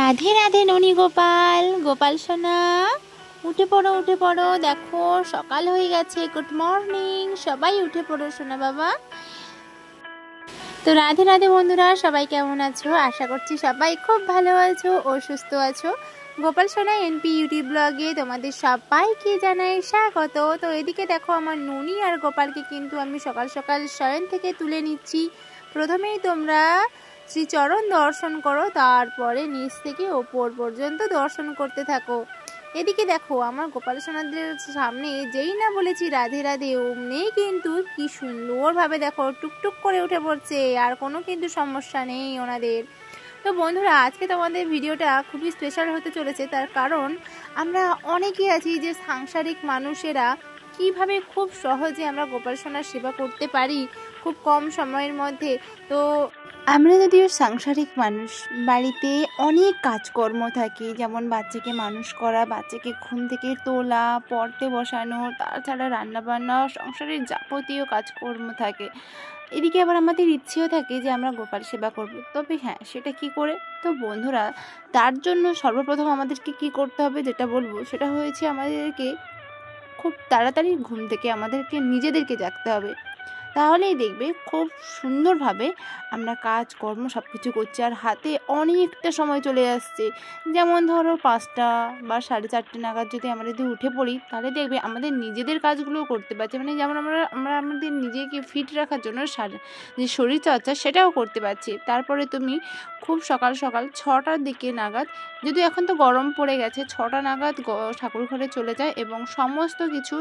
রাধে রাধে ননি গোপাল, গোপাল সোনা উঠে পড়ো, উঠে পড়ো। দেখো সকাল হয়ে গেছে। গুড মর্নিং, সবাই উঠে পড়ো সোনা বাবা। তো রাধে রাধে বন্ধুরা, সবাই কেমন আছো? আশা করছি সবাই খুব ভালো আছো ও সুস্থ আছো। গোপাল সোনা এনপি ইউটিউব ব্লগে তোমাদের সবাইকে জানাই স্বাগত। তো এদিকে দেখো আমার ননি আর গোপালকে কিন্তু আমি সকাল সকাল শয়ন থেকে তুলে নিচ্ছি। প্রথমেই তোমরা শ্রীচরণ দর্শন করো, তারপরে নিচ থেকে ওপর পর্যন্ত দর্শন করতে থাকো। এদিকে দেখো আমার গোপাল সোনাদের সামনে যেই না বলেছি রাধে রাধে, অমনি কিন্তু কি সুন্দরভাবে দেখো টুকটুক করে উঠে পড়ছে, আর কোনো কিন্তু সমস্যা নেই ওনাদের। তো বন্ধুরা, আজকে তোমাদের ভিডিওটা খুবই স্পেশাল হতে চলেছে। তার কারণ আমরা অনেকেই আছি যে সাংসারিক মানুষেরা কিভাবে খুব সহজে আমরা গোপাল সোনার সেবা করতে পারি খুব কম সময়ের মধ্যে। তো আমরা যদিও সাংসারিক মানুষ, বাড়িতে অনেক কাজকর্ম থাকে, যেমন বাচ্চাকে মানুষ করা, বাচ্চাকে ঘুম থেকে তোলা, পড়তে বসানো, তাছাড়া রান্নাবান্না, সংসারের যাবতীয় কাজকর্ম থাকে। এদিকে আবার আমাদের ইচ্ছেও থাকে যে আমরা গোপাল সেবা করব। তবে হ্যাঁ, সেটা কি করে? তো বন্ধুরা, তার জন্য সর্বপ্রথম আমাদেরকে কি করতে হবে, যেটা বলবো সেটা হয়েছে আমাদেরকে খুব তাড়াতাড়ি ঘুম থেকে আমাদেরকে নিজেদেরকে জাগতে হবে। তাহলেই দেখবে খুব সুন্দরভাবে আমরা কাজকর্ম সব কিছু করছি, আর হাতে অনেকটা সময় চলে আসছে। যেমন ধরো 5টা বা 4:30 নাগাদ যদি আমরা উঠে পড়ি, তাহলে দেখবে আমাদের নিজেদের কাজগুলোও করতে পারছি। মানে যেমন আমরা আমাদের নিজেকে ফিট রাখার জন্য যে শরীরচর্চা সেটাও করতে পারছি। তারপরে তুমি খুব সকাল সকাল 6টার দিকে নাগাদ, যদি এখন তো গরম পড়ে গেছে, 6টা নাগাদ ঠাকুর ঘরে চলে যায় এবং সমস্ত কিছু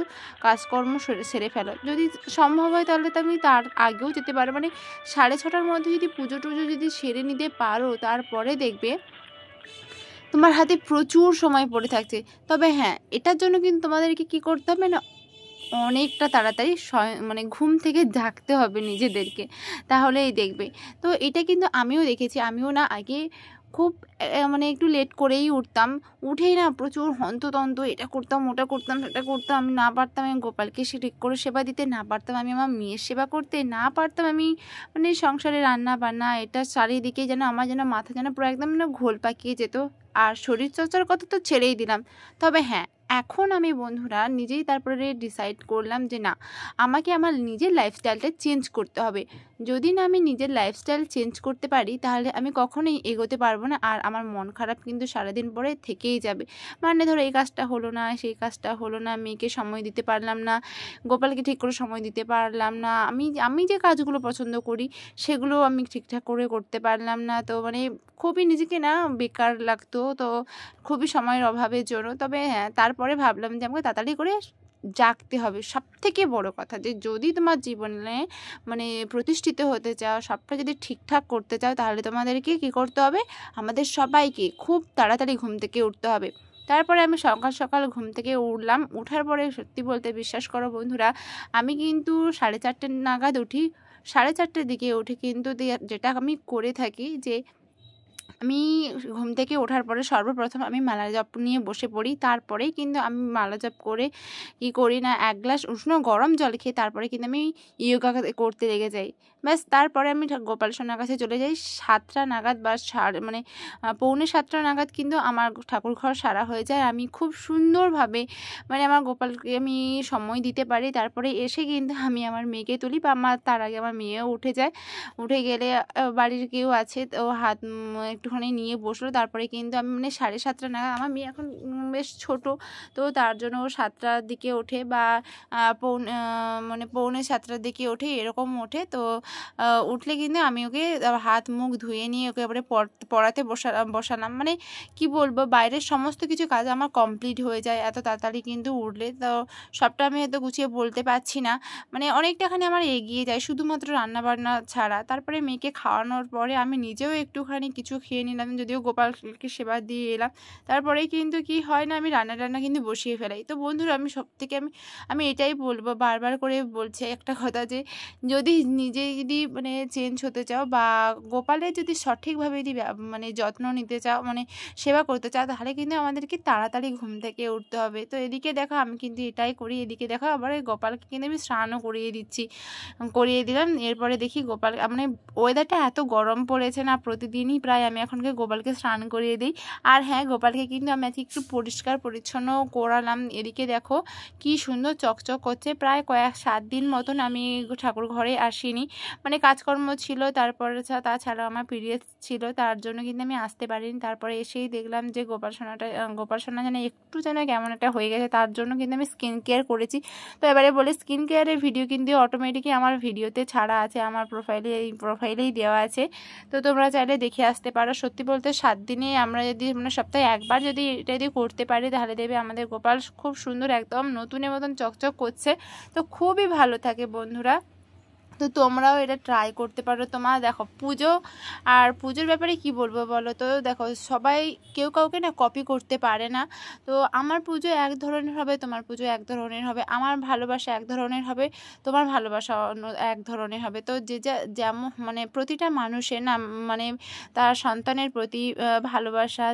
কাজকর্ম সেরে ফেলো। যদি সম্ভব হয় তাহলে তুমি তার আগেও যেতে পারো, মানে 6:30টার মধ্যে যদি পুজো টুজো যদি সেরে নিতে পারো, তারপরে দেখবে তোমার হাতে প্রচুর সময় পড়ে থাকছে। তবে হ্যাঁ, এটার জন্য কিন্তু তোমাদেরকে কি করতে হবে না, অনেকটা তাড়াতাড়ি মানে ঘুম থেকে জাগতে হবে নিজেদেরকে, তাহলেই দেখবে। তো এটা কিন্তু আমিও দেখেছি। আমিও না আগে খুব মানে একটু লেট করেই উঠতাম, উঠেই না প্রচুর হন্ততন্ত, এটা করতাম ওটা করতাম সেটা করতাম। আমি না পারতাম আমি গোপালকে ঠিক করে সেবা দিতে, না পারতাম আমি আমার মেয়ের সেবা করতে, না পারতাম আমি মানে সংসারে রান্না বান্না, এটা চারিদিকে যেন আমার যেন মাথা যেন পুরো একদম যেন ঘোল পাকিয়ে যেত। আর শরীরচর্চার কথা তো ছেড়েই দিলাম। তবে হ্যাঁ, এখন আমি বন্ধুরা নিজেই তারপরে ডিসাইড করলাম যে না, আমাকে আমার নিজের লাইফস্টাইলটা চেঞ্জ করতে হবে। যদি না আমি নিজের লাইফস্টাইল চেঞ্জ করতে পারি, তাহলে আমি কখনোই এগোতে পারবো না। আর আমার মন খারাপ কিন্তু সারাদিন পরে থেকেই যাবে। মানে ধরো এই কাজটা হলো না, সেই কাজটা হলো না, মেয়েকে সময় দিতে পারলাম না, গোপালকে ঠিক করে সময় দিতে পারলাম না, আমি যে কাজগুলো পছন্দ করি সেগুলো আমি ঠিকঠাক করে করতে পারলাম না। তো মানে খুবই নিজেকে না বেকার লাগতো, তো খুবই সময়ের অভাবের জন্য। তবে হ্যাঁ, তারপরে ভাবলাম যে আমাকে তাড়াতাড়ি করে জাগতে হবে। সব থেকে বড় কথা, যে যদি তোমার জীবনে মানে প্রতিষ্ঠিত হতে চাও, সবটা যদি ঠিকঠাক করতে চাও, তাহলে তোমাদেরকে কি করতে হবে, আমাদের সবাইকে খুব তাড়াতাড়ি ঘুম থেকে উঠতে হবে। তারপরে আমি সকাল সকাল ঘুম থেকে উঠলাম। উঠার পরে সত্যি বলতে বিশ্বাস করো বন্ধুরা, আমি কিন্তু 4:30 নাগাদ উঠি। 4:30টার দিকে উঠে কিন্তু যেটা আমি করে থাকি, যে আমি ঘুম থেকে ওঠার পরে সর্বপ্রথম আমি মালা জপ নিয়ে বসে পড়ি। তারপরেই কিন্তু আমি মালা জপ করে কী করি না, 1 গ্লাস উষ্ণ গরম জল খেয়ে তারপরে কিন্তু আমি ইয়োগা করতে লেগে যাই। ব্যাস, তারপরে আমি গোপাল সোনার কাছে চলে যাই 7টা নাগাদ বা মানে 6:45 নাগাদ কিন্তু আমার ঠাকুর ঘর সারা হয়ে যায়। আমি খুব সুন্দরভাবে মানে আমার গোপালকে আমি সময় দিতে পারি। তারপরে এসে কিন্তু আমি আমার মেয়েকে তুলি, বা তার আগে আমার মেয়েও উঠে যায়। উঠে গেলে বাড়ির কেউ আছে, তো হাত একটুখানি নিয়ে বসলো। তারপরে কিন্তু আমি মানে 7:30 নাগাদ, আমার মেয়ে এখন বেশ ছোট, তো তার জন্য ও 7টার দিকে ওঠে, বা মানে 6:45 দিকে ওঠে, এরকম ওঠে। তো উঠলে কিন্তু আমি ওকে হাত মুখ ধুয়ে নিয়ে ওকে এবারে পড়াতে বসালাম। মানে কি বলবো, বাইরের সমস্ত কিছু কাজ আমার কমপ্লিট হয়ে যায় এত তাড়াতাড়ি কিন্তু উঠলে। তো সবটা আমি হয়তো গুছিয়ে বলতে পারছি না, মানে অনেকটাখানি আমার এগিয়ে যায় শুধুমাত্র রান্নাবান্না ছাড়া। তারপরে মেয়েকে খাওয়ানোর পরে আমি নিজেও একটুখানি কিছু খেয়ে নিলাম, যদিও গোপালকে সেবা দিয়ে এলাম। তারপরেই কিন্তু কি হয় না, আমি রান্না কিন্তু বসিয়ে ফেলাই। তো বন্ধুরা, আমি সব থেকে আমি এটাই বলবো, বারবার করে বলছি একটা কথা, যে যদি মানে চেঞ্জ হতে চাও, বা গোপালের যদি সঠিকভাবে যদি মানে যত্ন নিতে চাও, মানে সেবা করতে চাও, তাহলে কিন্তু আমাদেরকে তাড়াতাড়ি ঘুম থেকে উঠতে হবে। তো এদিকে দেখো আমি কিন্তু এটাই করি। এদিকে দেখো আবার গোপালকে কিন্তু আমি স্নানও করিয়ে দিলাম। এরপরে দেখি গোপাল, মানে ওয়েদারটা এত গরম পড়েছে না, প্রতিদিনই প্রায় আমি আমি এখনকে গোপালকে স্নান করিয়ে দিই। আর হ্যাঁ, গোপালকে কিন্তু আমি আজকে একটু পরিষ্কার পরিচ্ছন্ন করালাম। এদিকে দেখো কি সুন্দর চকচক করছে। প্রায় 7 দিন মতন আমি ঠাকুর ঘরে আসিনি, মানে কাজকর্ম ছিল, তারপরে তাছাড়া আমার পিরিয়ডস ছিল, তার জন্য কিন্তু আমি আসতে পারিনি। তারপরে এসেই দেখলাম যে গোপাল সোনা যেন একটু যেন কেমন একটা হয়ে গেছে, তার জন্য কিন্তু আমি স্কিন কেয়ার করেছি। তো এবারে বলে স্কিন কেয়ারের ভিডিও কিন্তু অটোমেটিকই আমার ভিডিওতে ছাড়া আছে, আমার প্রোফাইলেই দেওয়া আছে, তো তোমরা চাইলে দেখে আসতে পারো। সত্যি বলতে 7 দিনে আমরা যদি মানে সপ্তাহে একবার যদি এটা যদি করতে পারি, তাহলে দেবে আমাদের গোপাল খুব সুন্দর একদম নতুনের মতন চকচক করছে। তো খুবই ভালো থাকে বন্ধুরা, তো তোমরাও এটা ট্রাই করতে পারো। তোমার দেখো পুজো, আর পুজোর ব্যাপারে কি বলবো বলো তো, দেখো সবাই কেউ কাউকে না কপি করতে পারে না। তো আমার পুজো এক ধরনের হবে, তোমার পুজো এক ধরনের হবে, আমার ভালোবাসা এক ধরনের হবে, তোমার ভালোবাসা এক ধরনের হবে। তো যে যেমন মানে প্রতিটা মানুষের না মানে তার সন্তানের প্রতি ভালোবাসা